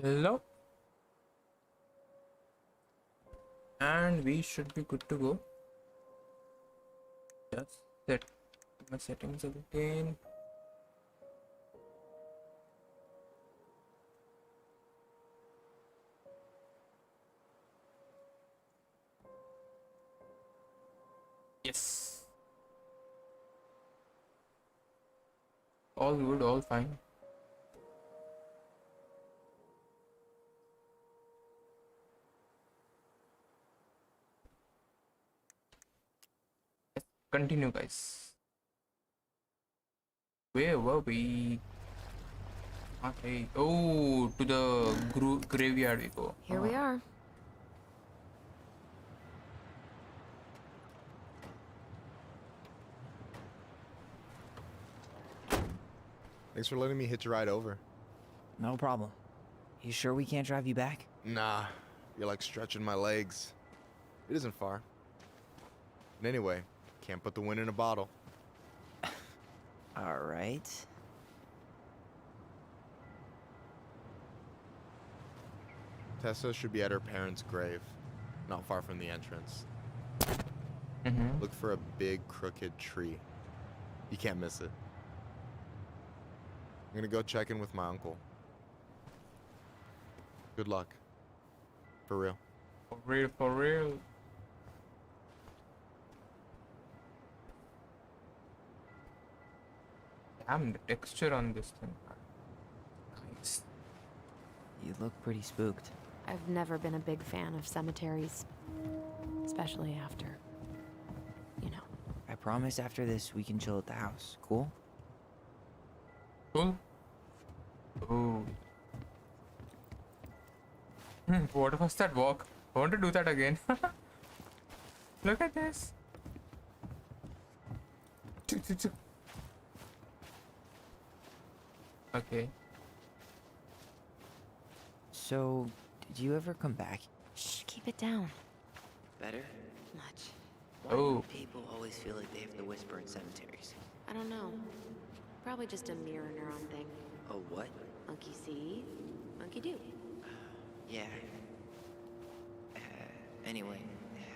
Hello, and we should be good to go. Just set my settings again. Yes, all good, all fine. Continue, guys. Where were we? Okay. Oh, to the graveyard we go. Here we are. Thanks for letting me hitch a ride over. No problem. You sure we can't drive you back? Nah, you're like stretching my legs. It isn't far. And anyway, can't put the wind in a bottle. All right. Tessa should be at her parents' grave, not far from the entrance. Look for a big crooked tree. You can't miss it. I'm gonna go check in with my uncle. Good luck. For real. For real, for real. Damn, the texture on this thing. Nice. You look pretty spooked. I've never been a big fan of cemeteries, especially after, you know. I promise after this we can chill at the house. Cool? Cool. Oh. What was that walk? I want to do that again. Look at this. Okay. So, did you ever come back? Shh, keep it down. Better? Much. Oh. People always feel like they have to whisper in cemeteries. I don't know. Probably just a mirror neuron thing. Oh, what? Monkey see, monkey do. Yeah. Anyway,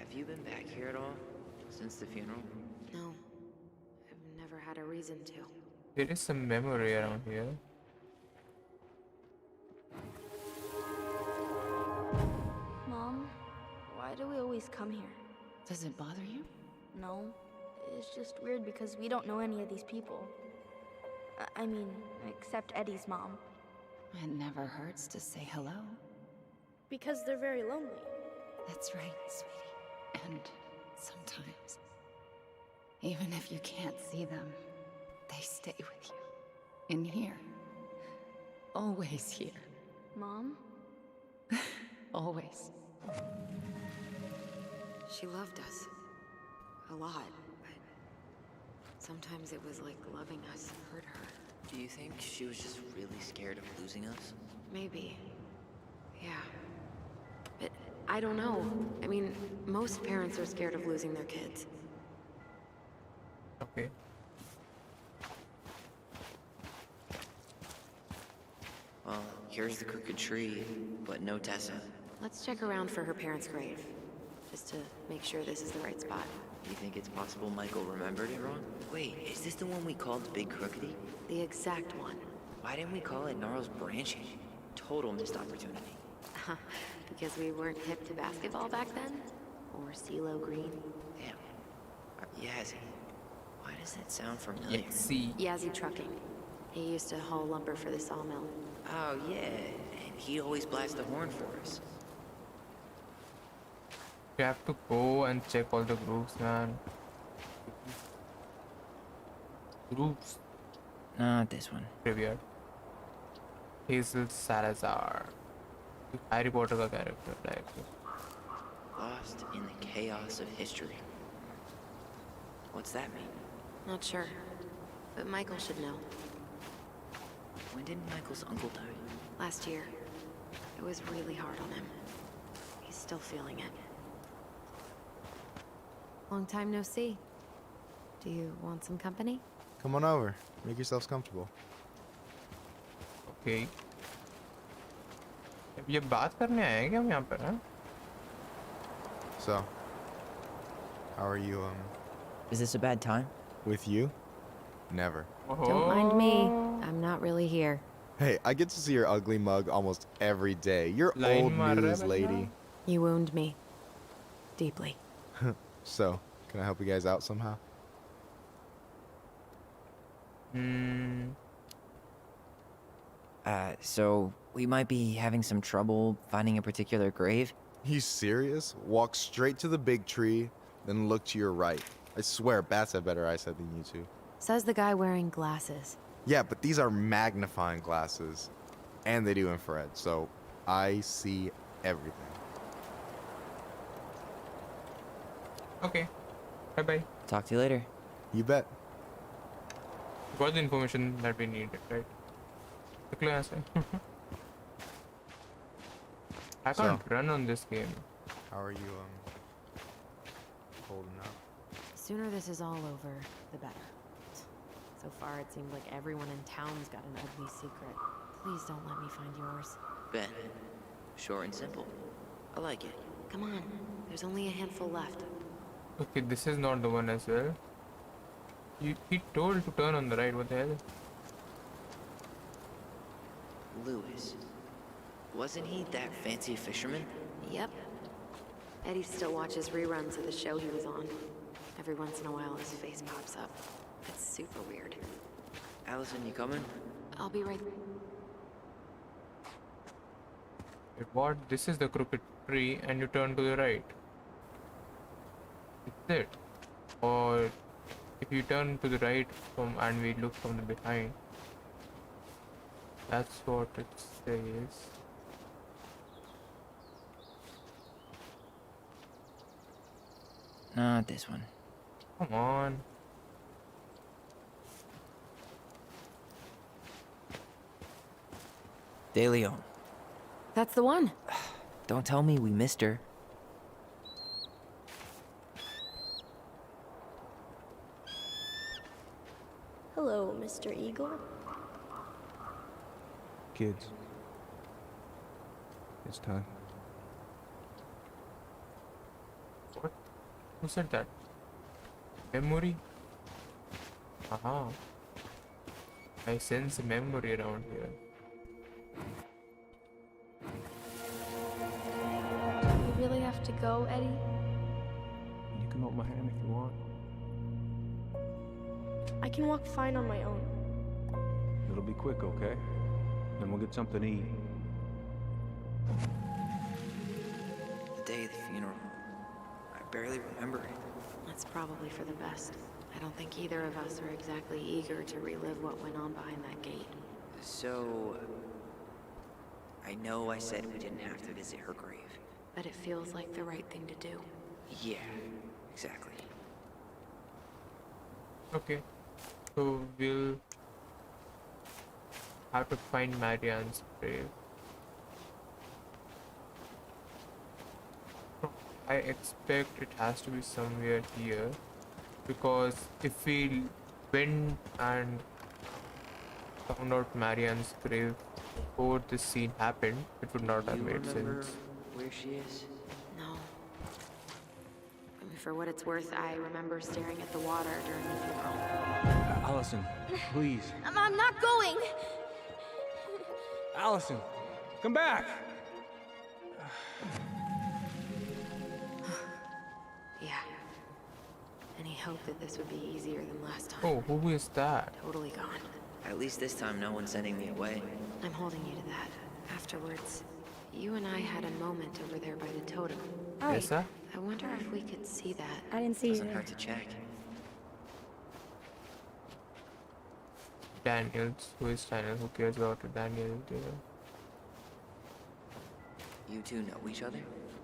have you been back here at all? Since the funeral? No, I've never had a reason to. There is some memory around here. Mom, why do we always come here? Does it bother you? No, it's just weird because we don't know any of these people. I mean, except Eddie's mom. It never hurts to say hello. Because they're very lonely. That's right, sweetie. And sometimes, even if you can't see them, they stay with you. In here. Always here. Mom? Always. She loved us. A lot, but sometimes it was like loving us hurt her. Do you think she was just really scared of losing us? Maybe. Yeah. But I don't know. I mean, most parents are scared of losing their kids. Okay. Well, here's the crooked tree, but no Tessa. Let's check around for her parents' grave, just to make sure this is the right spot. You think it's possible Michael remembered it wrong? Wait, is this the one we called Big Crookedy? The exact one. Why didn't we call it Gnarls Branching? Total missed opportunity. Because we weren't hip to basketball back then? Or CeeLo Green? Damn. Yazzie. Why does that sound familiar? Yeah, see. Yazzie Trucking. He used to haul lumber for the sawmill. Oh, yeah. And he'd always blast the horn for us. You have to go and check all the groups, man. Groups. Not this one. Graveyard. Hazel Salazar. Harry Potter का character like. Lost in the chaos of history. What's that mean? Not sure. But Michael should know. When did Michael's uncle die? Last year. It was really hard on him. He's still feeling it. Long time no see. Do you want some company? Come on over. Make yourselves comfortable. Okay. ये बात करने आए हैं क्या हम यहाँ पर हैं? So, how are you, Is this a bad time? with you? Never. Don't mind me. I'm not really here. Hey, I get to see your ugly mug almost every day. You're Line old मार रहा है news, बंदा। lady. You wound me. Deeply. So, can I help you guys out somehow? Hmm. So we might be having some trouble finding a particular grave. You serious? Walk straight to the big tree, then look to your right. I swear, bats have better eyesight than you two. Says the guy wearing glasses. Yeah, but these are magnifying glasses. And they do infrared, so I see everything. Okay. Bye bye. Talk to you later. You bet. Got the information that we needed, right? निकलो यहाँ से. I can't run on this game. How are you, holding up? Sooner this is all over, the better. So far, it seems like everyone in town's got an ugly secret. Please don't let me find yours. Ben. Short and simple. I like it. Come on, there's only a handful left. Okay, this is not the one as well. He told to turn on the right. What the hell? Lewis. Wasn't he that fancy fisherman? Yep. Eddie still watches reruns of the show he was on. Every once in a while, his face pops up. It's super weird. Allison, you coming? I'll be right. Wait, what? This is the crooked tree, and you turn to the right. Is it? Or if you turn to the right and we look from the behind, that's what it says. Not this one. Come on. De Leon. That's the one. Don't tell me we missed her. Hello, Mr. Eagle. Kids. It's time. What? Who said that? Memory? Aha. I sense memory around here. You really have to go, Eddie? You can hold my hand if you want. I can walk fine on my own. It'll be quick, okay? Then we'll get something to eat. The day of the funeral. I barely remember it. That's probably for the best. I don't think either of us are exactly eager to relive what went on behind that gate. So... I know I said we didn't have to visit her grave. But it feels like the right thing to do. Yeah, exactly. Okay. So we'll have to find Marianne's grave. I expect it has to be somewhere here, because if we went and found out Marianne's grave before this scene happened, it would not have You made remember sense. where she is? No. I mean, for what it's worth, I remember staring at the water during the funeral. Allison, please. I'm not going! Allison, come back! Yeah. Any hope that this would be easier than last time? Oh, who is that? Totally gone. At least this time no one's sending me away. I'm holding you to that. Afterwards, you and I had a moment over there by the totem. Alright, Yes, sir? I wonder if we could see that. I didn't see you Doesn't there. hurt to check. Daniels. Who is Daniel? Who cares about it? Daniel. You two know each other?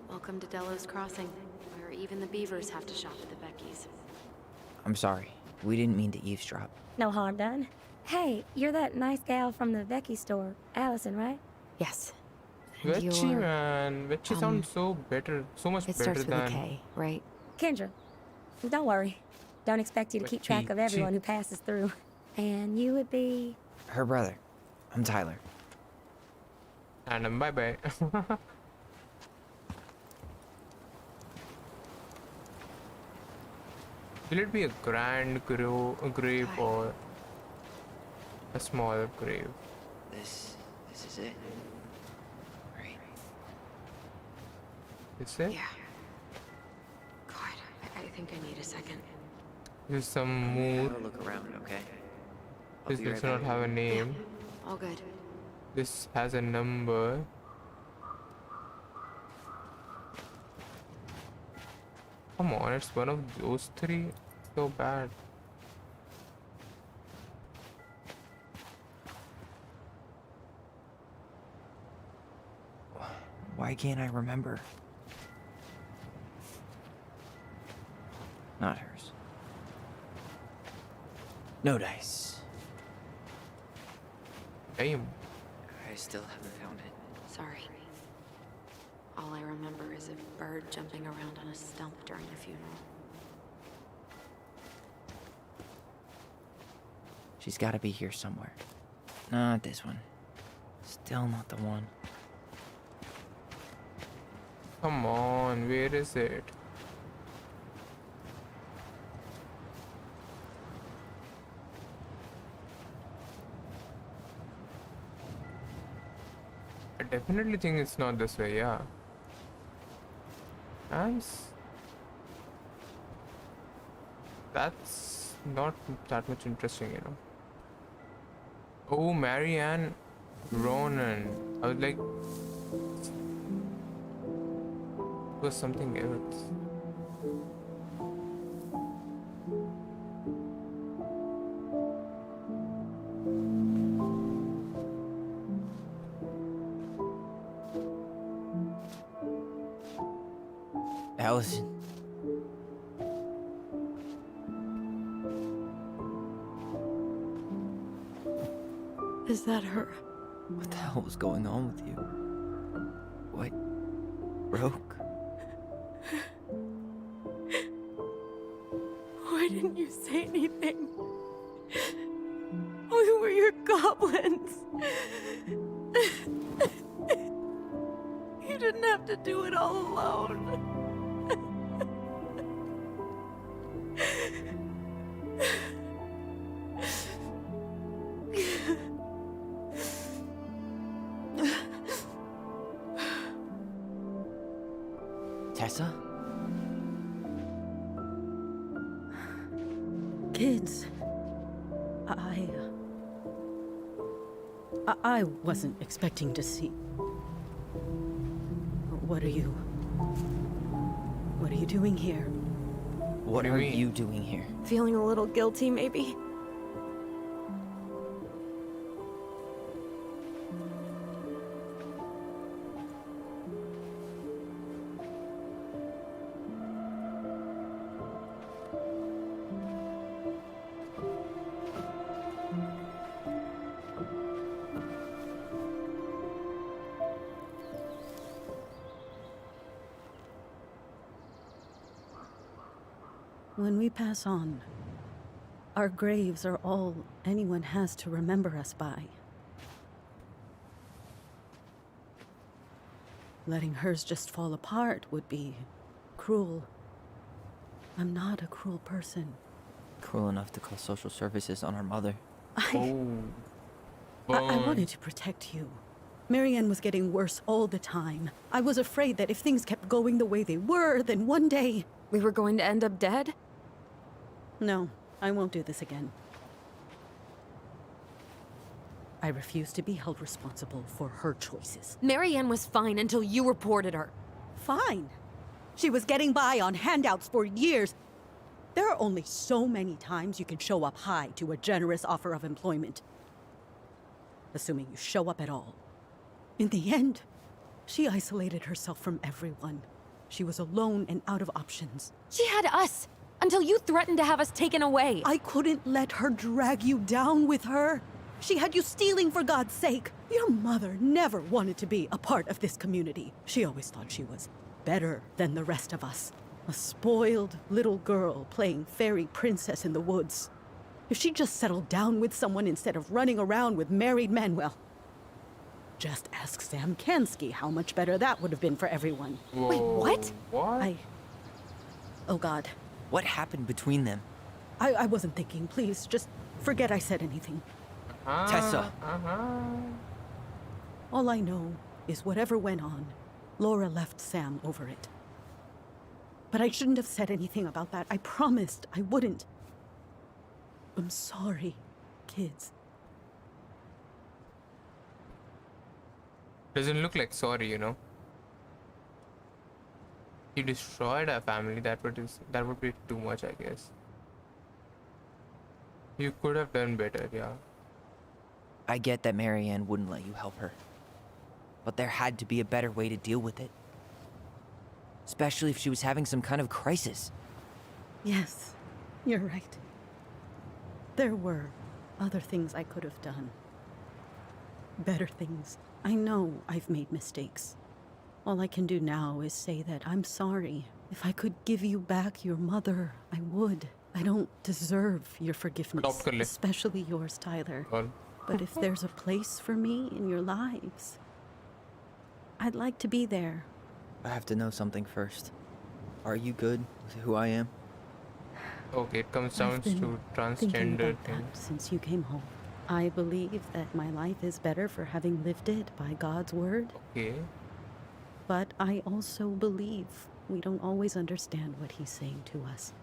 Welcome to Delos Crossing, where even the beavers have to shop at the Becky's. I'm sorry. We didn't mean to eavesdrop. No harm done. Hey, you're that nice gal from the Becky store, Allison, right? Yes. And Veggie, you're... man. Veggie sounds so better. So much It better starts with a than... K, right? Kendra. Don't worry. Don't expect you to keep track of everyone who passes through. And you would be... Her brother. I'm Tyler. And bye bye. Will it be a grand grave or a small grave? This is it. Right. Is it? Yeah. God, I think I need a second. There's some mood. Have a look around, okay? I'll This be does right not back. have a name. All good. This has a number. Come on, it's one of those three. So bad. Why can't I remember? Not hers. No dice. Damn. I still haven't found it. Sorry. All I remember is a bird jumping around on a stump during the funeral. She's gotta be here somewhere. Not this one. Still not the one. Come on, where is it? I definitely think it's not this way, yeah. That's not that much interesting, you know. Oh, Marianne Ronan. I was like, it was something else. Allison. Is that her? What the hell was going on with you? What broke? Why didn't you say anything? We were your goblins. You didn't have to do it all alone. Tessa? Kids, I wasn't expecting to see. What are you doing here? What do you are mean? you doing here? Feeling a little guilty, maybe? When we pass on, our graves are all anyone has to remember us by. Letting hers just fall apart would be cruel. I'm not a cruel person. Cruel enough to call social services on our mother. Oh. I wanted to protect you. Marianne was getting worse all the time. I was afraid that if things kept going the way they were, then one day... We were going to end up dead? No, I won't do this again. I refuse to be held responsible for her choices. Marianne was fine until you reported her. Fine. She was getting by on handouts for years. There are only so many times you can show up high to a generous offer of employment. Assuming you show up at all. In the end, she isolated herself from everyone. She was alone and out of options. She had us, until you threatened to have us taken away. I couldn't let her drag you down with her. She had you stealing for God's sake. Your mother never wanted to be a part of this community. She always thought she was better than the rest of us. A spoiled little girl playing fairy princess in the woods. If she just settled down with someone instead of running around with married men, well, Just ask Sam Kansky how much better that would have been for everyone. Wait, what? What? Oh God. What happened between them? I wasn't thinking. Please, just forget I said anything. Tessa. All I know is whatever went on, Laura left Sam over it. But I shouldn't have said anything about that. I promised I wouldn't. I'm sorry, kids. Doesn't look like sorry, you know. You destroyed our family. That would be too much, I guess. You could have done better, yeah. I get that Marianne wouldn't let you help her. But there had to be a better way to deal with it. Especially if she was having some kind of crisis. Yes, you're right. There were other things I could have done. Better things. I know I've made mistakes. All I can do now is say that I'm sorry. If I could give you back your mother, I would. I don't deserve your forgiveness, especially yours, Tyler. But if there's a place for me in your lives, I'd like to be there. I have to know something first. Are you good with who I am? Okay, it comes down to thinking transgender about thing. that since you came home. I believe that my life is better for having lived it by God's word. Okay. But I also believe we don't always understand what he's saying to us.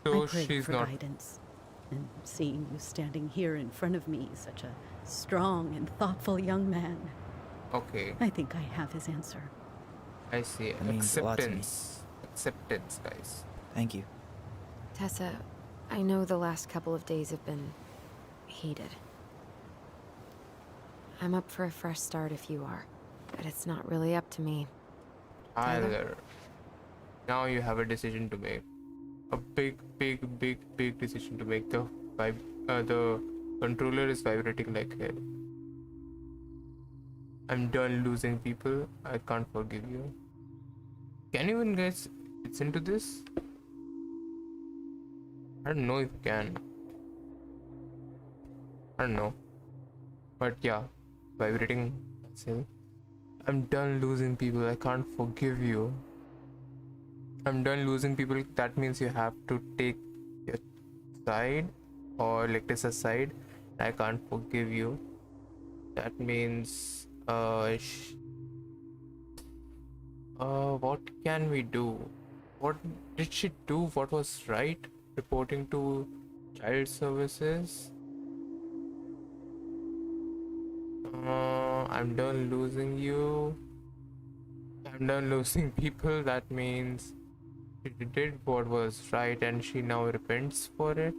So I pray she's for not. guidance. And seeing you standing here in front of me, such a strong and thoughtful young man, Okay, I think I have his answer. I see. That means a lot to me. Acceptance, guys. Thank you. Tessa, I know the last couple of days have been heated. I'm up for a fresh start if you are, but it's not really up to me. Tyler, now you have a decision to make. A big decision to make. The controller is vibrating like hell. I'm done losing people. I can't forgive you. Can you even guys listen to this? I don't know if you can. I don't know. But yeah, vibrating. See? I'm done losing people. I can't forgive you. I'm done losing people. That means you have to take your side or like this aside. I can't forgive you. That means what can we do? What did she do? What was right? Reporting to child services. I'm done losing you. I'm done losing people. That means she did what was right and she now repents for it.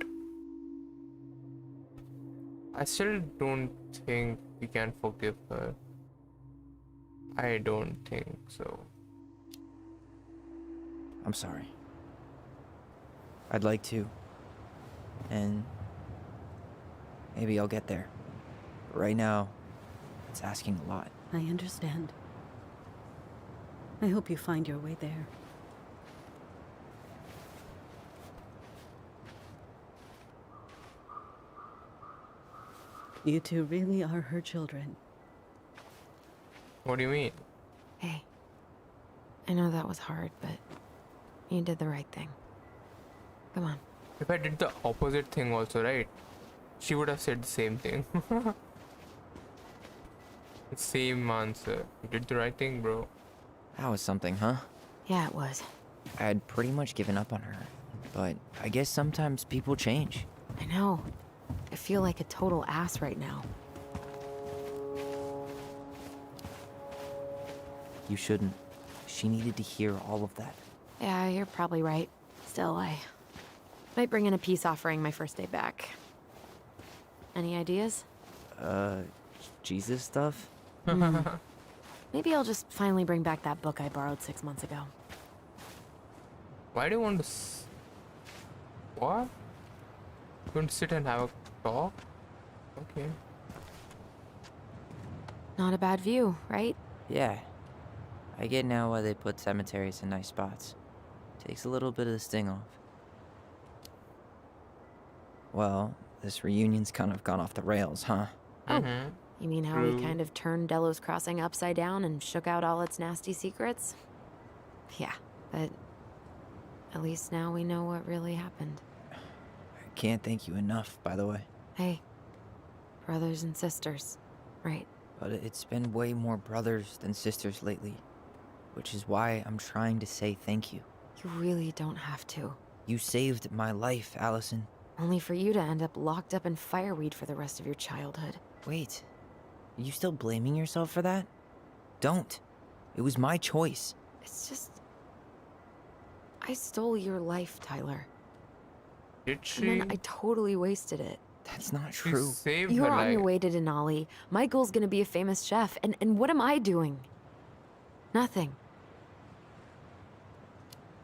I still don't think we can forgive her. I don't think so. I'm sorry. I'd like to. And maybe I'll get there. But right now, it's asking a lot. I understand. I hope you find your way there. You two really are her children. What do you mean? Hey, I know that was hard, but you did the right thing. Come on. If I did the opposite thing also, right? She would have said the same thing. The same answer. You did the right thing, bro. That was something, huh? Yeah, it was. I had pretty much given up on her. But I guess sometimes people change. I know. I feel like a total ass right now. You shouldn't. She needed to hear all of that. Yeah, you're probably right. Still, I might bring in a peace offering my first day back. Any ideas? Jesus stuff? Maybe I'll just finally bring back that book I borrowed 6 months ago. Why do you want to what? You want to sit and have a talk? Okay. Not a bad view, right? Yeah. I get now why they put cemeteries in nice spots. Takes a little bit of the sting off. Well, this reunion's kind of gone off the rails, huh? Oh, Mm-hmm. you mean how True. we kind of turned Delos Crossing upside down and shook out all its nasty secrets? Yeah, but at least now we know what really happened. I can't thank you enough, by the way. Hey, brothers and sisters, right? But it's been way more brothers than sisters lately, which is why I'm trying to say thank you. You really don't have to. You saved my life, Allison. Only for you to end up locked up in fireweed for the rest of your childhood. Wait, are you still blaming yourself for that? Don't. It was my choice. It's just... I stole your life, Tyler. Did she? And then I totally wasted it. That's not She true. saved You're her on your life. way to Denali. Michael's gonna be a famous chef, and what am I doing? Nothing.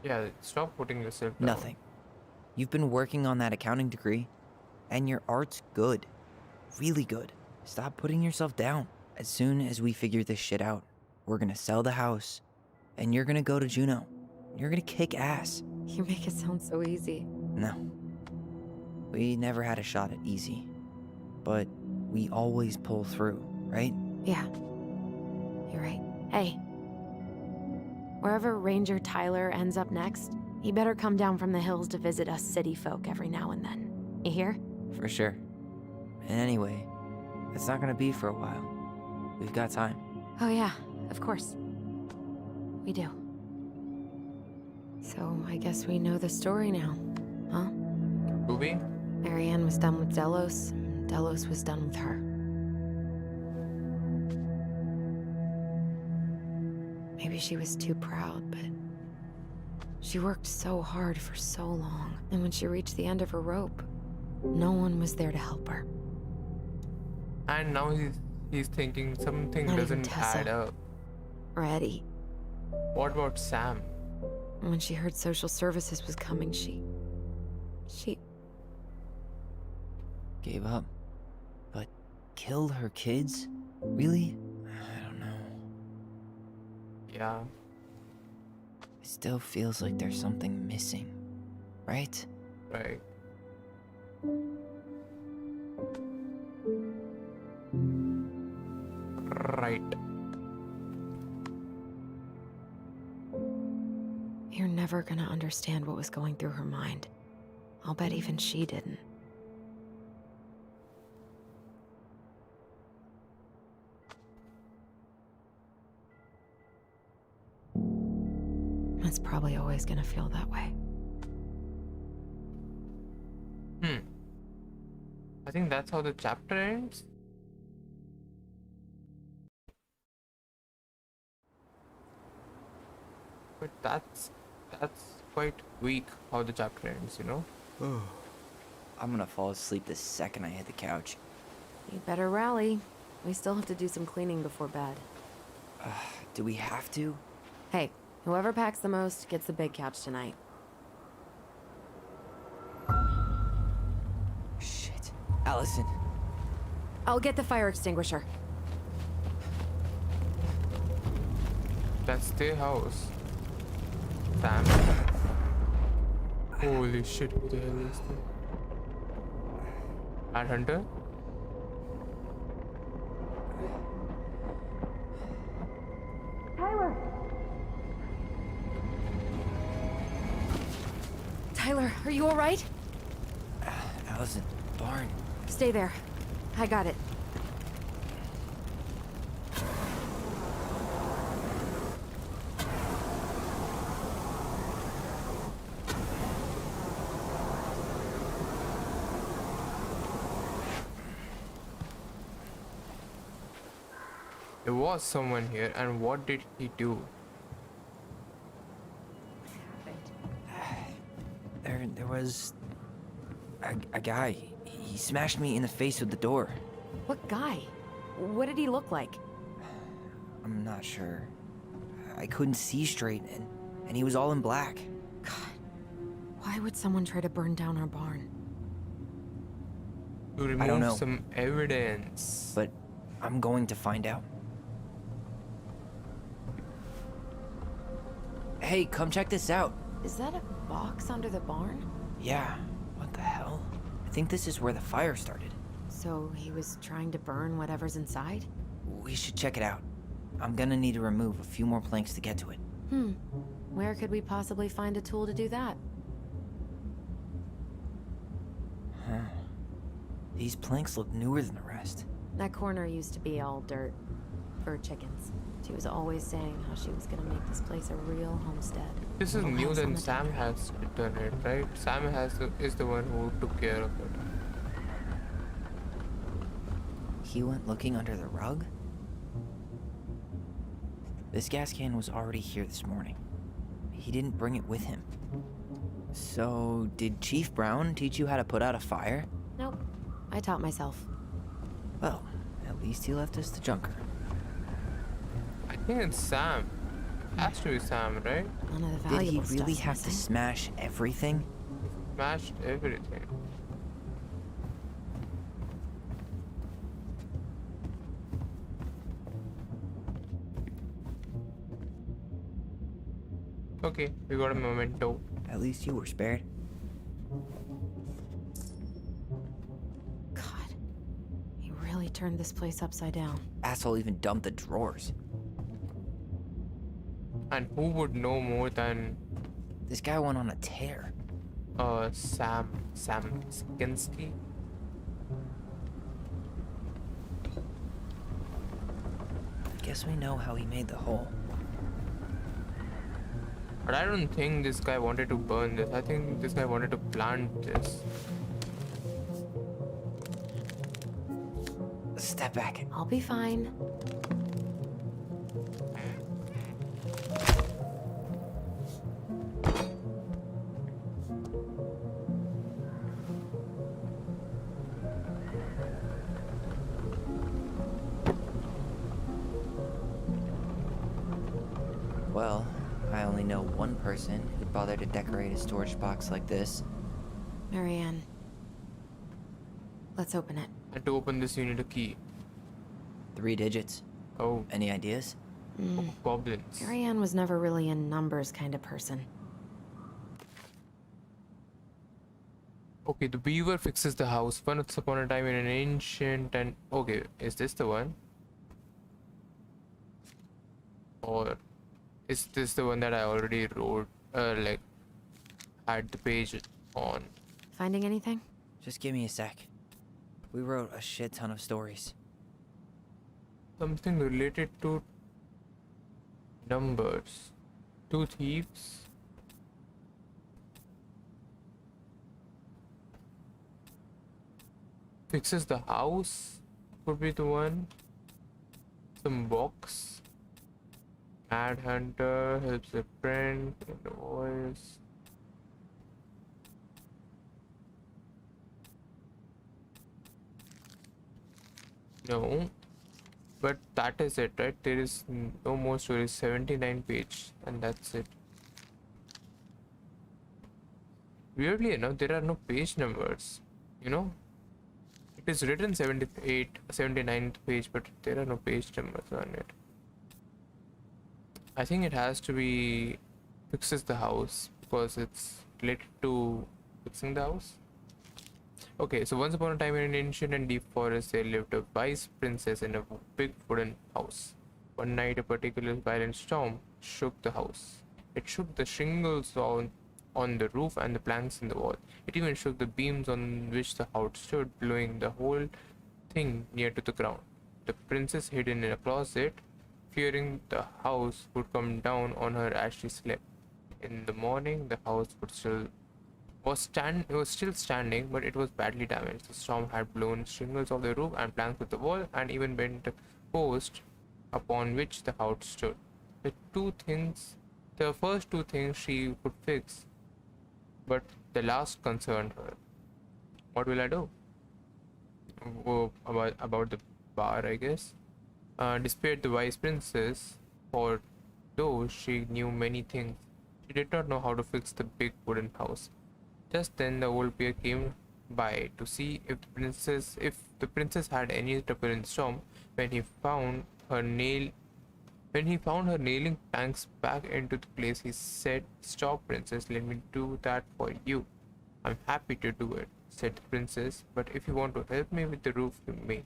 Yeah, stop putting yourself down. Nothing. You've been working on that accounting degree, and your art's good. Really good. Stop putting yourself down. As soon as we figure this shit out, we're gonna sell the house, and you're gonna go to Juneau. You're gonna kick ass. You make it sound so easy. No. We never had a shot at easy. But we always pull through, right? Yeah. You're right. Hey. Wherever Ranger Tyler ends up next, he better come down from the hills to visit us city folk every now and then. You hear? For sure. And anyway, it's not gonna be for a while. We've got time. Oh yeah, of course. We do. So I guess we know the story now, huh? Do we? Marianne was done with Delos, and Delos was done with her. Maybe she was too proud, but she worked so hard for so long, and when she reached the end of her rope, no one was there to help her. And now he's thinking something Not even doesn't Tessa. add up. Or Eddie. What about Sam? And when she heard social services was coming, she Gave up. But killed her kids? Really? I don't know. Yeah. It still feels like there's something missing. Right? Right. Right. You're never gonna understand what was going through her mind. I'll bet even she didn't. It's probably always gonna feel that way. I think that's how the chapter ends. But that's quite weak how the chapter ends, you know? I'm gonna fall asleep the second I hit the couch. You'd better rally. We still have to do some cleaning before bed. Do we have to? Hey, whoever packs the most gets the big couch tonight. Shit. Allison. I'll get the fire extinguisher. That's their house. Sam. Holy shit, who the hell is that? Mad Hunter? Tyler, are you all right? Allison. Barn. Stay there. I got it. There was someone here, and what did he do? There was a guy. He smashed me in the face with the door. What guy? What did he look like? I'm not sure. I couldn't see straight, and he was all in black. Why would someone try to burn down our barn? To I don't know. remove some evidence. But I'm going to find out. Hey, come check this out. Is that a box under the barn? Yeah, what the hell? I think this is where the fire started. So he was trying to burn whatever's inside? We should check it out. I'm gonna need to remove a few more planks to get to it. Where could we possibly find a tool to do that? Huh. These planks look newer than the rest. That corner used to be all dirt for chickens. She was always saying how she was gonna make this place a real homestead. This is Little new, house on then the Sam top. has done it, right? Sam is the one who took care of it. He went looking under the rug? This gas can was already here this morning. He didn't bring it with him. So, did Chief Brown teach you how to put out a fire? Nope. I taught myself. Well, at least he left us the junker. I think it's Sam. Has to be Sam, right? None of the Did he valuable really stuff's have to missing. smash everything? Smashed everything. Okay, we got a memento. At least you were spared. God. He really turned this place upside down. Asshole even dumped the drawers. And who would know more than This guy went on a tear. Sam Skinsky? Guess we know how he made the hole. But I don't think this guy wanted to burn this. I think this guy wanted to plant this. Step back. I'll be fine. Well, I only know one person who'd bother to decorate a storage box like this. Marianne. Let's open it. And to open this, you need a key. 3 digits. Oh, Any ideas? goblins. Marianne was never really a numbers kind of person. Okay, the beaver fixes the house. Once upon a time in an ancient and... Okay, is this the one? Or is this the one that I already wrote, like, had the page on? Finding anything? Just give me a sec. We wrote a shit ton of stories. Something related to numbers. 2 thieves. Fixes the house. Could be the one. Some box. Mad Hunter helps a friend in the voice. No, but that is it, right? There is no more stories. 79 page, and that's it. Weirdly enough, there are no page numbers. You know, it is written 78, 79th page, but there are no page numbers on it. I think it has to be fixes the house because it's related to fixing the house. Okay, so once upon a time in an ancient and deep forest, there lived a wise princess in a big wooden house. One night, a particular violent storm shook the house. It shook the shingles on the roof and the planks in the wall. It even shook the beams on which the house stood, blowing the whole thing near to the ground. The princess hid in a closet, fearing the house would come down on her as she slept. In the morning, the house was still standing, but it was badly damaged. The storm had blown shingles off the roof and planks of the wall, and even bent the post upon which the house stood. The first 2 things she could fix, but the last concerned her. What will I do? Oh, about the bar, I guess. Despite the wise princess, for though she knew many things, she did not know how to fix the big wooden house. Just then, the old bear came by to see if the princess had any trouble in the storm. When he found her nailing planks back into the place, he said, "Stop, princess, let me do that for you." I'm happy to do it, said the princess, but if you want to help me with the roof, you may.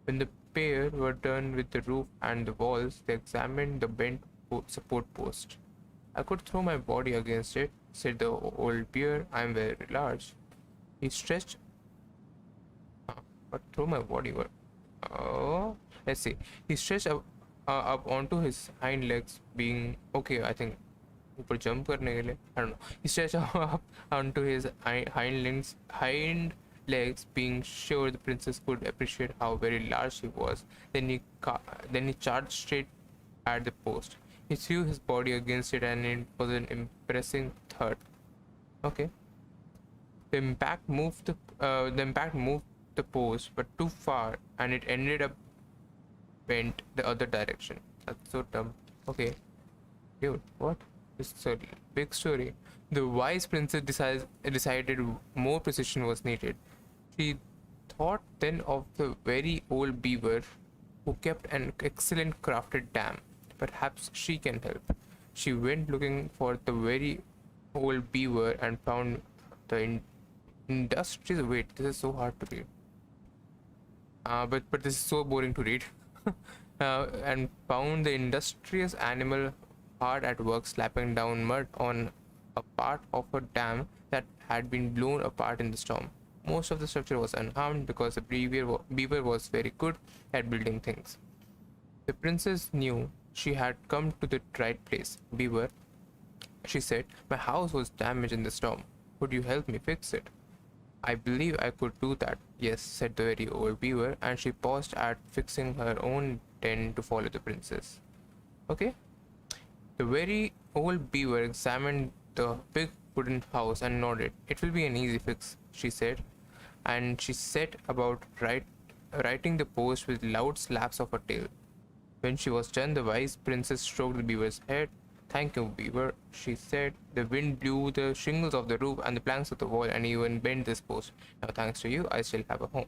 When the pair were done with the roof and the walls, they examined the bent support post. I could throw my body against it, said the old bear. I'm very large. He stretched. But throw my body. Oh, let's see. He stretched up onto his hind legs, being okay. I think ऊपर jump करने के लिए. I don't know. He stretched up onto his hind legs, being sure the princess could appreciate how very large he was. Then he charged straight at the post. He threw his body against it, and it was an impressive thud. Okay. The impact moved the post, but too far, and it ended up bent the other direction. That's so dumb. Okay. Dude, what? This is a big story. The wise princess decided more precision was needed. She thought then of the very old beaver who kept an excellent crafted dam. Perhaps she can help. She went looking for the very old beaver and found the industrious. Wait, this is so hard to read. But this is so boring to read. And found the industrious animal hard at work slapping down mud on a part of a dam that had been blown apart in the storm. Most of the structure was unharmed because the beaver was very good at building things. The princess knew she had come to the right place. Beaver, she said, my house was damaged in the storm. Could you help me fix it? I believe I could do that, yes, said the very old beaver, and she paused at fixing her own den to follow the princess. Okay. The very old beaver examined the big wooden house and nodded. It will be an easy fix, she said, and she set about writing the post with loud slaps of her tail. When she was done, the wise princess stroked the beaver's head. Thank you, beaver, she said. The wind blew the shingles of the roof and the planks of the wall and even bent this post. Now, thanks to you, I still have a home.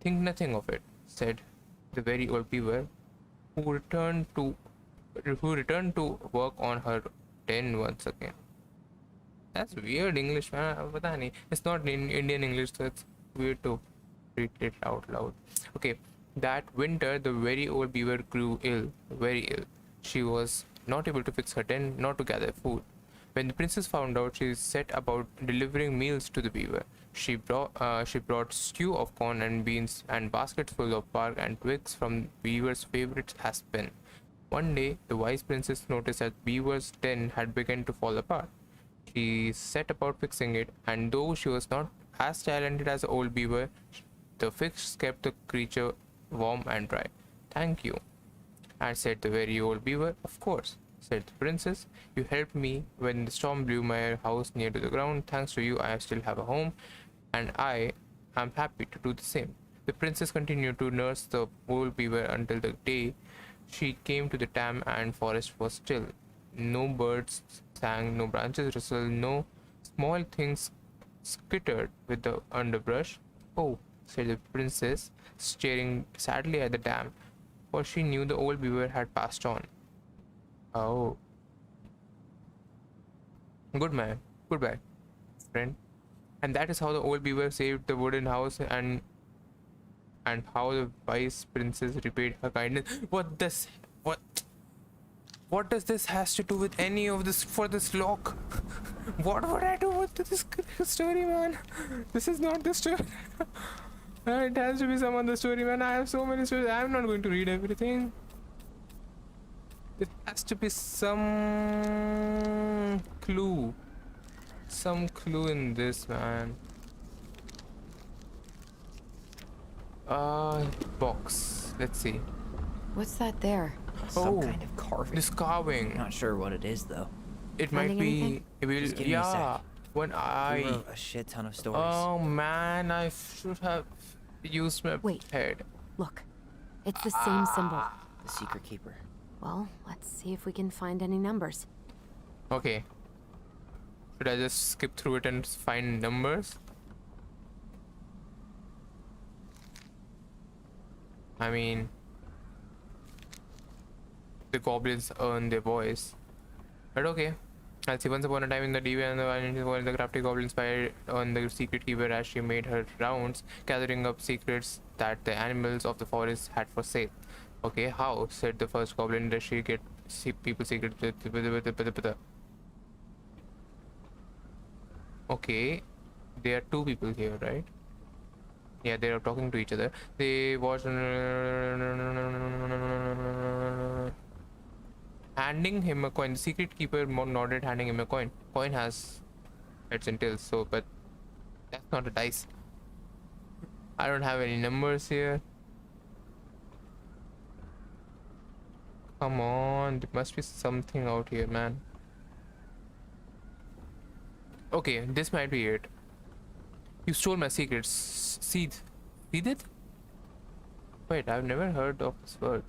Think nothing of it, said the very old beaver, who returned to work on her den once again. That's weird English, man. पता नहीं. It's not in Indian English, so it's weird to read it out loud. Okay, that winter, the very old beaver grew ill, very ill. She was not able to fix her den, nor to gather food. When the princess found out, she set about delivering meals to the beaver. She brought stew of corn and beans and baskets full of bark and twigs from beaver's favorite aspen. One day, the wise princess noticed that beaver's den had begun to fall apart. She set about fixing it, and though she was not as talented as the old beaver, the fix kept the creature warm and dry. Thank you, and said the very old beaver. Of course, said the princess. You helped me when the storm blew my house near to the ground. Thanks to you, I still have a home, and I am happy to do the same. The princess continued to nurse the old beaver until the day she came to the dam and forest was still. No birds sang, no branches rustled, no small things skittered with the underbrush. Oh, said the princess, staring sadly at the dam, for she knew the old beaver had passed on. Oh. Goodbye, friend. And that is how the old beaver saved the wooden house and how the wise princess repaid her kindness. What does this has to do with any of this for this lock? What would I do with this story, man? This is not the story. It has to be some other story, man. I have so many stories. I'm not going to read everything. There has to be some clue. Some clue in this, man. Box. Let's see. What's that there? Some kind of carving. This carving. Not sure what it is though. It might be. It will. Just give me a sec. When I wrote a shit ton of stories. Oh man, I should have used my head. Look, it's the same symbol. The secret keeper. Well, let's see if we can find any numbers. Okay. Should I just skip through it and find numbers? I mean, the goblins earn their voice. But okay. I'll see. Once upon a time in the deviant and the crafty goblin spied on the secret keeper as she made her rounds, gathering up secrets that the animals of the forest had for sale. Okay, how? Said the first goblin. Does she get people secrets? Okay, there are two people here, right? Yeah, they are talking to each other. They watch. Handing him a coin. The secret keeper nodded, handing him a coin. Coin has heads and tails, so but that's not a dice. I don't have any numbers here. Come on, there must be something out here, man. Okay, this might be it. You stole my secrets. Seed it? Wait, I've never heard of this word.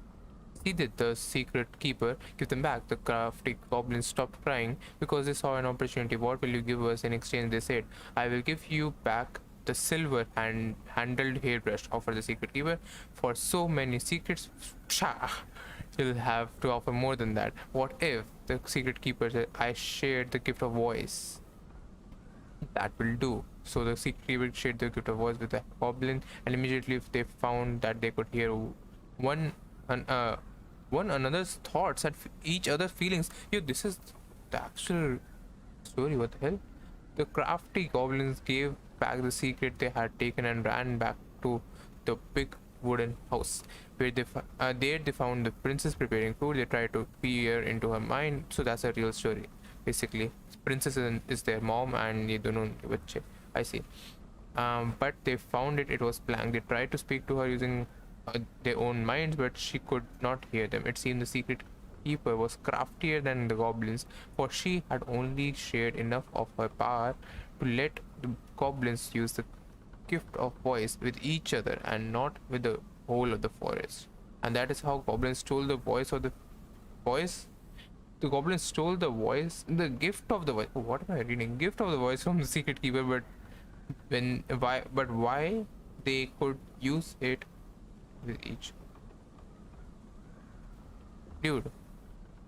Did the secret keeper give them back? The crafty goblins stopped crying because they saw an opportunity. What will you give us in exchange? They said. I will give you back the silver handled hairbrush, offered the secret keeper. For so many secrets, you'll have to offer more than that. What if the secret keeper said, I shared the gift of voice? That will do. So the secret keeper shared the gift of voice with the goblin, and immediately if they found that they could hear one another's thoughts and each other's feelings. Yo, this is the actual story. What the hell? The crafty goblins gave back the secret they had taken and ran back to the big wooden house where there they found the princess preparing food. They tried to peer into her mind. So that's a real story basically. Princess is their mom and ye dono bachche. I see. But they found it was blank. They tried to speak to her using their own minds, but she could not hear them. It seemed the secret keeper was craftier than the goblins, for she had only shared enough of her power to let the goblins use the gift of voice with each other and not with the whole of the forest. And that is how goblins stole the voice of the voice. The goblins stole the voice, the gift of the voice. Oh, what am I reading? Gift of the voice from the secret keeper, but why they could use it with each. Dude,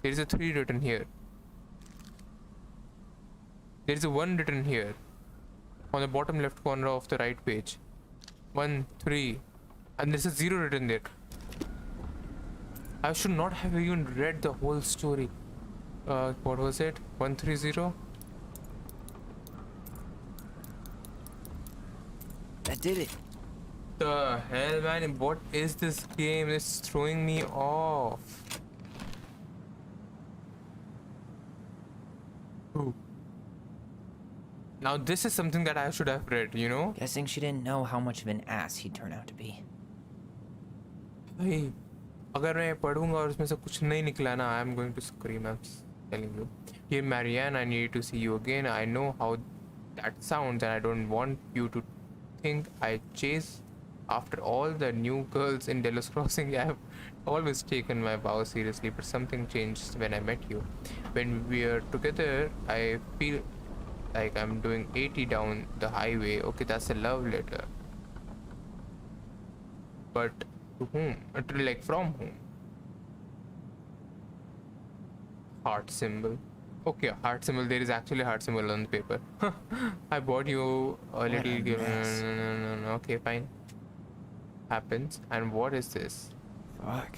there is a 3 written here. There is a 1 written here on the bottom left corner of the right page. 1, 3, and there's a 0 written there. I should not have even read the whole story. What was it? 130? That did it. The hell, man? What is this game? It's throwing me off. Ooh. Now this is something that I should have read, you know? Guessing she didn't know how much of an ass he'd turn out to be. Hey, अगर मैं पढ़ूंगा और उसमें से कुछ नहीं निकला ना, I'm going to scream. I'm telling you. Here, Marianne, I need to see you again. I know how that sounds, and I don't want you to think I chase after all the new girls in Delos Crossing. I have always taken my vow seriously, but something changed when I met you. When we are together, I feel like I'm doing 80 down the highway. Okay, that's a love letter. But to whom? Like from whom? Heart symbol. Okay, heart symbol. There is actually a heart symbol on the paper. I bought you a little gift. No. Okay, fine. Happens. And what is this? Fuck.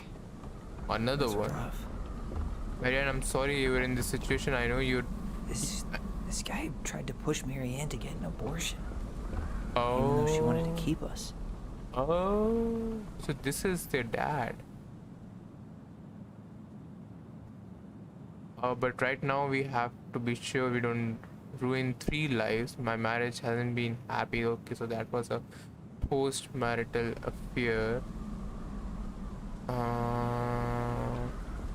Another That's one. rough. Marianne, I'm sorry you were in this situation. I know you. This guy tried to push Marianne to get an abortion. Oh. Even though she wanted to keep us. Oh. So this is their dad. But right now we have to be sure we don't ruin 3 lives. My marriage hasn't been happy. Okay, so that was a post-marital affair.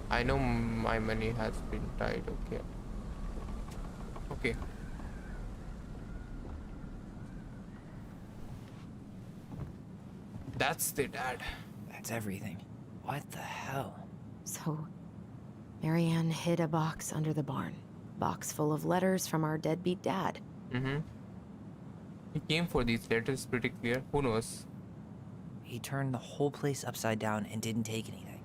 I know my money has been tied. Okay. That's the dad. That's everything. What the hell? So, Marianne hid a box under the barn. Box full of letters from our deadbeat dad. Mm-hmm. He came for these letters, pretty clear. Who knows? He turned the whole place upside down and didn't take anything.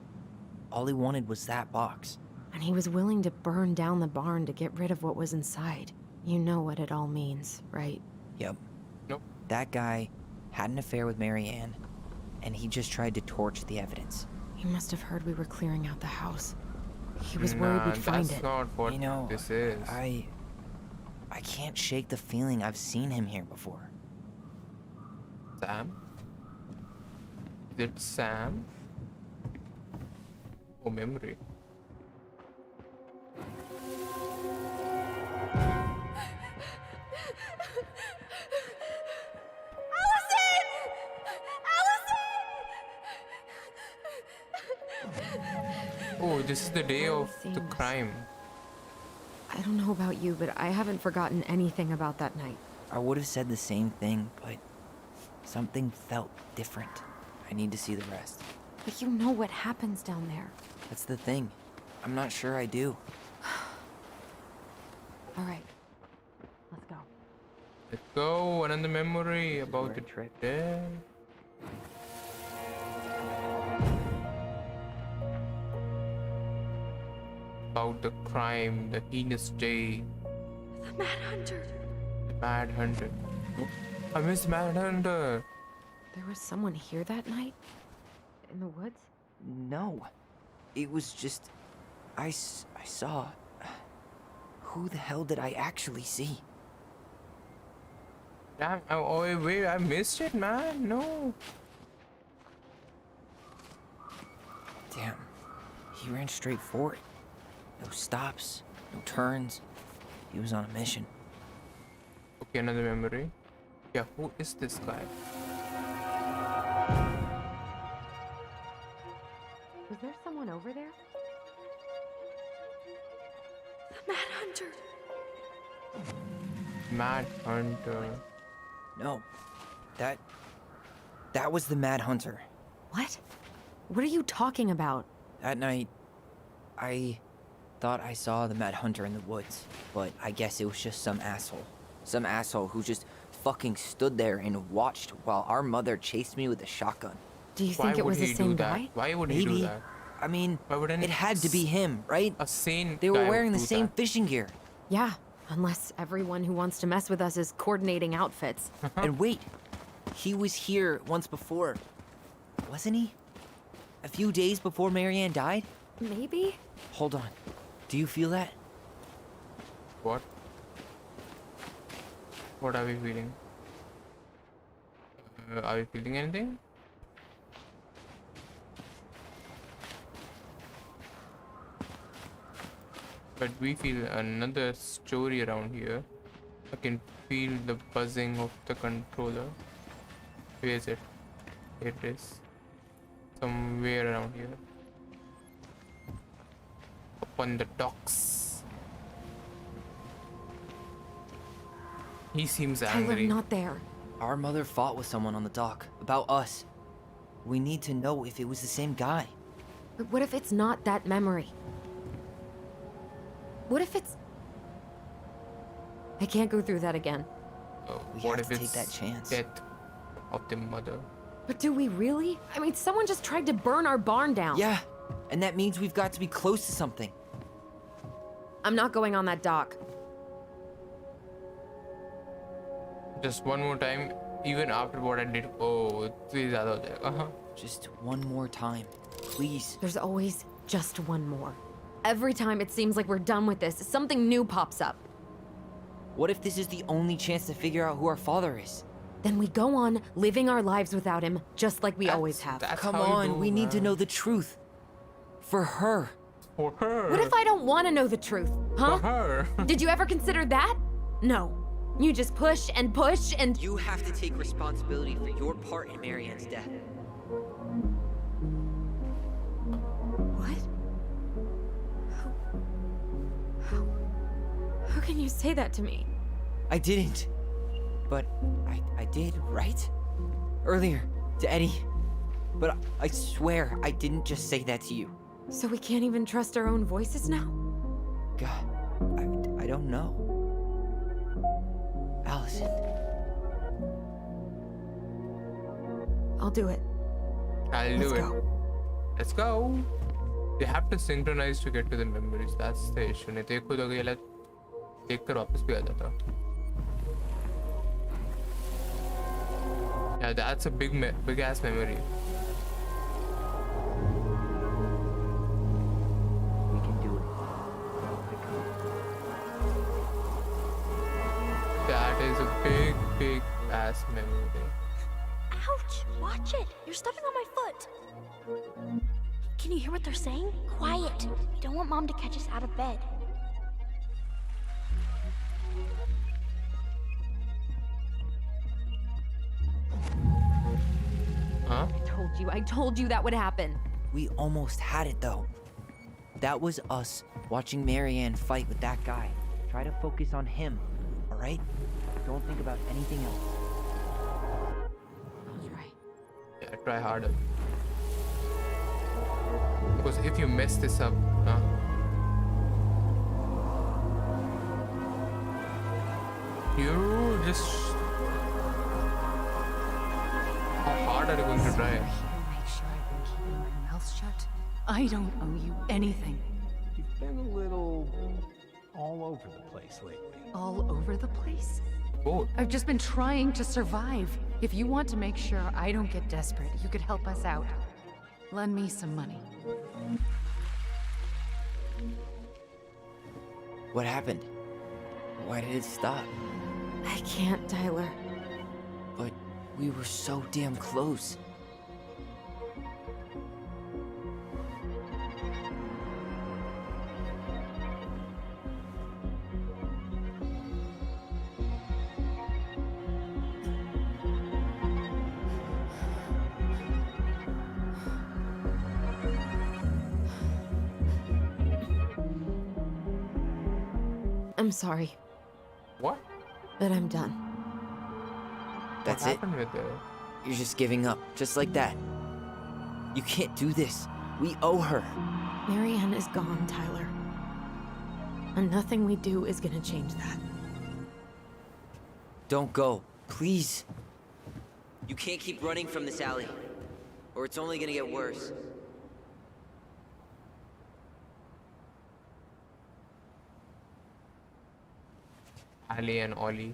All he wanted was that box. And he was willing to burn down the barn to get rid of what was inside. You know what it all means, right? Yep. Nope. That guy had an affair with Marianne, and he just tried to torch the evidence. He must have heard we were clearing out the house. He was worried we'd find that's it. not what You know, this is. I can't shake the feeling I've seen him here before. Sam? Is it Sam? Oh, memory. Oh, this is the day of the Seems- crime. I don't know about you, but I haven't forgotten anything about that night. I would have said the same thing, but something felt different. I need to see the rest. But you know what happens down there. That's the thing. I'm not sure I do. All right, let's go. Let's go. Another memory about We're the tricked. dead. About the crime, the heinous day. The Mad Hunter. The Mad Hunter. I miss Mad Hunter. There was someone here that night? In the woods? No. It was just... I saw... Who the hell did I actually see? Damn, oh wait, I missed it, man. No. Damn. He ran straight for it. No stops, no turns. He was on a mission. Okay, another memory. Yeah, who is this guy? Was there someone over there? The Mad Hunter. Mad Hunter. No. That was the Mad Hunter. What? What are you talking about? That night, I thought I saw the Mad Hunter in the woods, but I guess it was just some asshole. Some asshole who just fucking stood there and watched while our mother chased me with a shotgun. Do you Why think it would was the he do same that? guy? Why would he do Maybe. that? I mean, Why would it had to be him, right? A sane They guy were would wearing the do same that. fishing gear. Yeah, unless everyone who wants to mess with us is coordinating outfits. And wait, he was here once before, wasn't he? A few days before Marianne died? Maybe? Hold on. Do you feel that? What? What are we feeling? Are we feeling anything? But we feel another story around here. I can feel the buzzing of the controller. Where is it? Here it is. Somewhere around here. Up on the docks. He seems Tyler, angry. not there. Our mother fought with someone on the dock about us. We need to know if it was the same guy. But what if it's not that memory? What if it's... I can't go through that again. We What have if to take it's that chance. death of the mother? But do we really? I mean, someone just tried to burn our barn down. Yeah, and that means we've got to be close to something. I'm not going on that dock. Just one more time, even after what I did. Oh, please, Just one more time, please. There's always just one more. Every time it seems like we're done with this, something new pops up. What if this is the only chance to figure out who our father is? Then we go on living our lives without him, just like we always have. That's Come how you on, do, we need to man. know the truth. For her. For her. What if I don't want to know the truth, huh? For her. Did you ever consider that? No. You just push and push and... You have to take responsibility for your part in Marianne's death. What? How can you say that to me? I didn't. But I did, right? Earlier, to Eddie. But I swear I didn't just say that to you. So we can't even trust our own voices now? God, I don't know. Allison. I'll do it. I'll Let's do it. go. Let's go. They have to synchronize to get to the memories. That's the issue. नहीं तो एक खुद अकेला देखकर वापस भी आ जाता. Yeah, that's a big ass memory. We can do it. That is a big ass memory. Ouch! Watch it! You're stepping on my foot! Can you hear what they're saying? Quiet! We don't want Mom to catch us out of bed. Huh? I told you that would happen. We almost had it though. That was us watching Marianne fight with that guy. Try to focus on him, alright? Don't think about anything else. I'll try. Yeah, try harder. Because if you mess this up, huh? You just... How hard are you going to try? Make sure I've been keeping my mouth shut. I don't owe you anything. You've been a little all over the place lately. All over the place? Both. I've just been trying to survive. If you want to make sure I don't get desperate, you could help us out. Lend me some money. What happened? Why did it stop? I can't, Tyler. But we were so damn close. I'm sorry, What? but I'm done. That's what it? happened with it? You're just giving up, just like that. You can't do this. We owe her. Marianne is gone, Tyler. And nothing we do is gonna change that. Don't go, please. You can't keep running from this alley, or it's only gonna get worse. Ali and Ollie.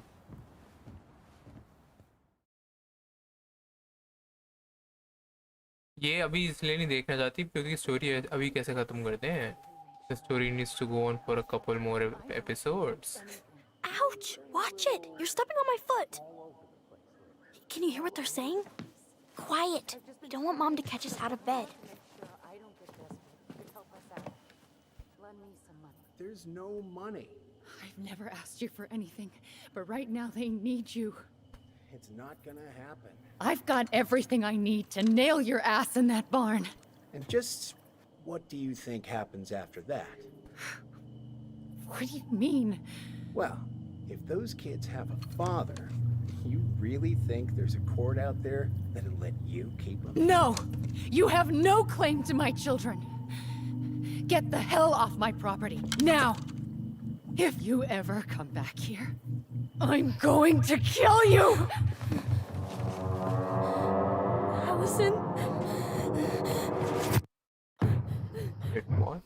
ये अभी इसलिए नहीं देखना चाहती क्योंकि story अभी कैसे खत्म करते हैं. The story needs to go on for a couple more episodes. Ouch! Watch it! You're stepping on my foot! Can you hear what they're saying? Quiet! We don't want Mom to catch us out of bed. There's no money. I've never asked you for anything, but right now they need you. It's not gonna happen. I've got everything I need to nail your ass in that barn. And just what do you think happens after that? What do you mean? Well, if those kids have a father, you really think there's a court out there that'll let you keep them? No! You have no claim to my children. Get the hell off my property, now! If you ever come back here, I'm going to kill you! Allison? Wait, what?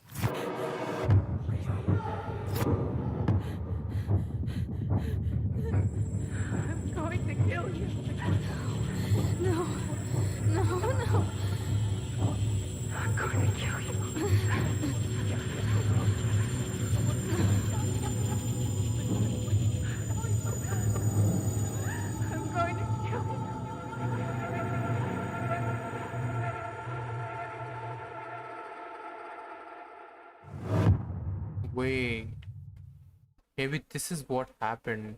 I'm going to kill you. No. No, no. I'm going to kill you. I'm going to kill you. Wait. Maybe this is what happened.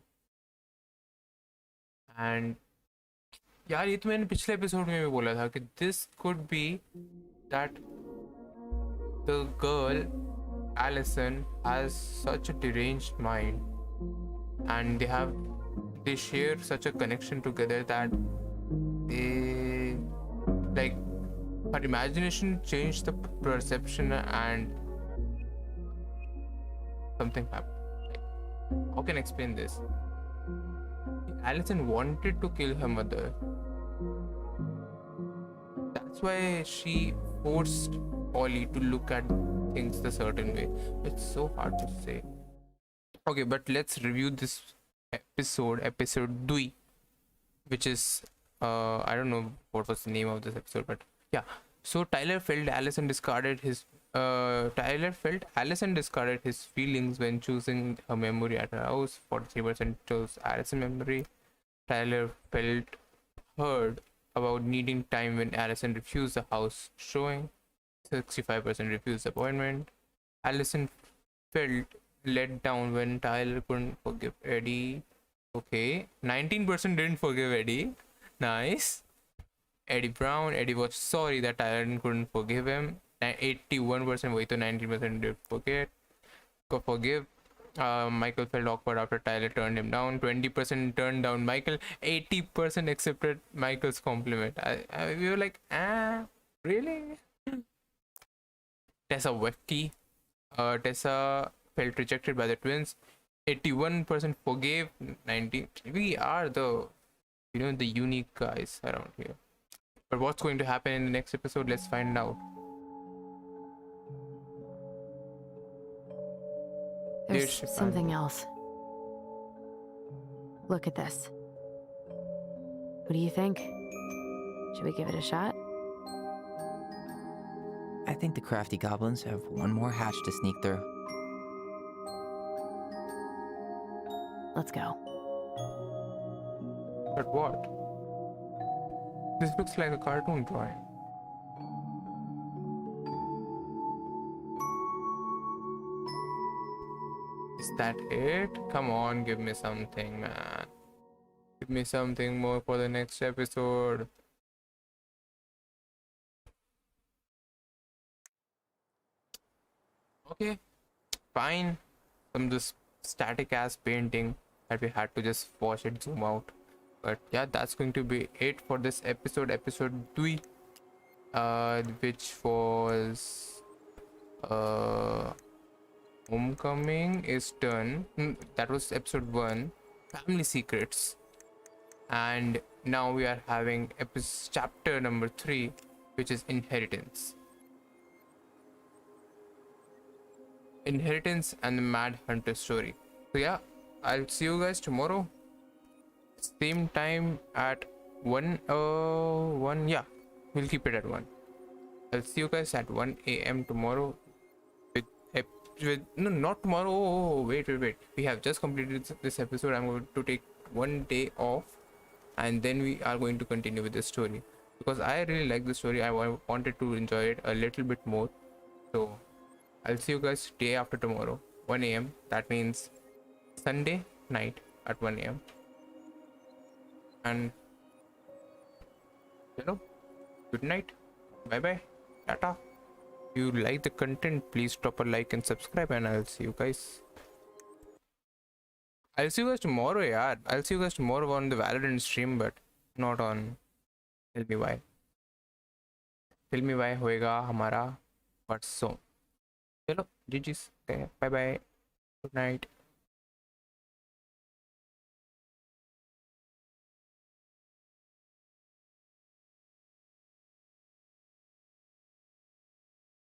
And यार ये तो मैंने पिछले episode में भी बोला था कि this could be that the girl Allison has such a deranged mind and they share such a connection together that they like her imagination changed the perception and something happened. Like, how can I explain this? Allison wanted to kill her mother. That's why she forced Ollie to look at things the certain way. It's so hard to say. Okay, but let's review this episode 2, which is I don't know what was the name of this episode, but yeah. So Tyler felt Allison discarded his feelings when choosing a memory at her house. 43% chose Allison memory. Tyler felt hurt about needing time when Allison refused the house showing. 65% refused the appointment. Allison felt let down when Tyler couldn't forgive Eddie. Okay, 19% didn't forgive Eddie. Nice. Eddie Brown. Eddie was sorry that Tyler couldn't forgive him. 81%, wait, to 19% did forgive. Michael felt awkward after Tyler turned him down. 20% turned down Michael. 80% accepted Michael's compliment. We were like, really? Tessa Wefke. Tessa felt rejected by the twins. 81% forgave. 19. We are the unique guys around here. But what's going to happen in the next episode? Let's find out. There's something else. Look at this. What do you think? Should we give it a shot? I think the crafty goblins have one more hatch to sneak through. Let's go. But what? This looks like a cartoon drawing. Is that it? Come on, give me something, man. Give me something more for the next episode. Okay, fine. Some this static ass painting that we had to just watch it zoom out. But yeah, that's going to be it for this episode 3, which was Homecoming is done. That was episode 1, Family Secrets, and now we are having chapter number 3, which is Inheritance and the Mad Hunter story. So yeah, I'll see you guys tomorrow, same time at 1. Yeah, we'll keep it at 1. I'll see you guys at 1 a.m. tomorrow no, not tomorrow. Oh, wait, we have just completed this episode. I'm going to take 1 day off, and then we are going to continue with the story, because I really like the story. I wanted to enjoy it a little bit more. So I'll see you guys day after tomorrow, 1 a.m. That means Sunday night at 1 a.m. and good night, bye bye, tata. If you like the content, please drop a like and subscribe, and I'll see you guys. I'll see you guys tomorrow, yaar. I'll see you guys tomorrow on the Valorant stream, but not on Tell Me Why. Tell Me Why होएगा हमारा परसों. चलो, GG's. Bye bye. Good night.